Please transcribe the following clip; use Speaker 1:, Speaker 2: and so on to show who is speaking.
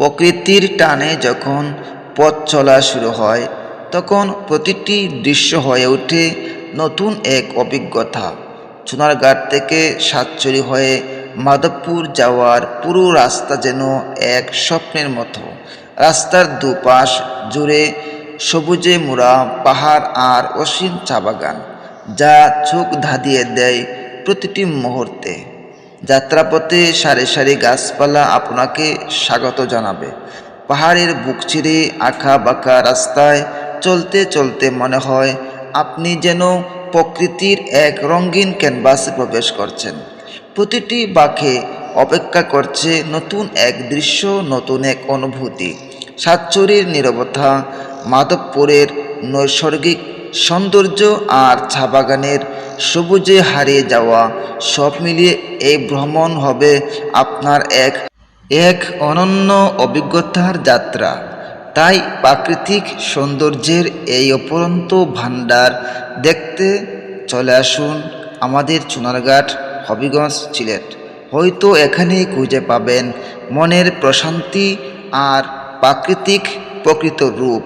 Speaker 1: প্রকৃতির টানে যখন পথ চলা শুরু হয় তখন প্রতিটি দৃশ্য হয়ে ওঠে নতুন এক অভিজ্ঞতা। সোনারঘাট থেকে সাতচুরি হয়ে মাধবপুর যাওয়ার পুরো রাস্তা যেন এক স্বপ্নের মতো। রাস্তার দুপাশ জুড়ে সবুজে মোড়া পাহাড় আর অসীম চা বাগান, যা চোখ ধাঁধিয়ে দেয় প্রতিটি মুহূর্তে। যাত্রাপথে সারি সারি গাছপালা আপনাকে স্বাগত জানাবে। পাহাড়ের বুক চিরে আঁকা বাঁকা রাস্তায় চলতে চলতে মনে হয় আপনি যেন প্রকৃতির এক রঙিন ক্যানভাসে প্রবেশ করছেন। প্রতিটি বাঁকে অপেক্ষা করছে নতুন এক দৃশ্য, নতুন এক অনুভূতি। সাতচুরির নীরবতা, মাধবপুরের নৈসর্গিক সৌন্দর্য আর চা বাগানের সবুজে হারিয়ে যাওয়া, সব মিলিয়ে এই ভ্রমণ হবে আপনার এক অনন্য অভিজ্ঞতার যাত্রা। তাই প্রাকৃতিক সৌন্দর্যের এই অপরন্ত ভাণ্ডার দেখতে চলে আসুন আমাদের সোনারঘাট, হবিগঞ্জ, সিলেট। হয়তো এখানেই খুঁজে পাবেন মনের প্রশান্তি আর প্রাকৃতিক প্রকৃত রূপ।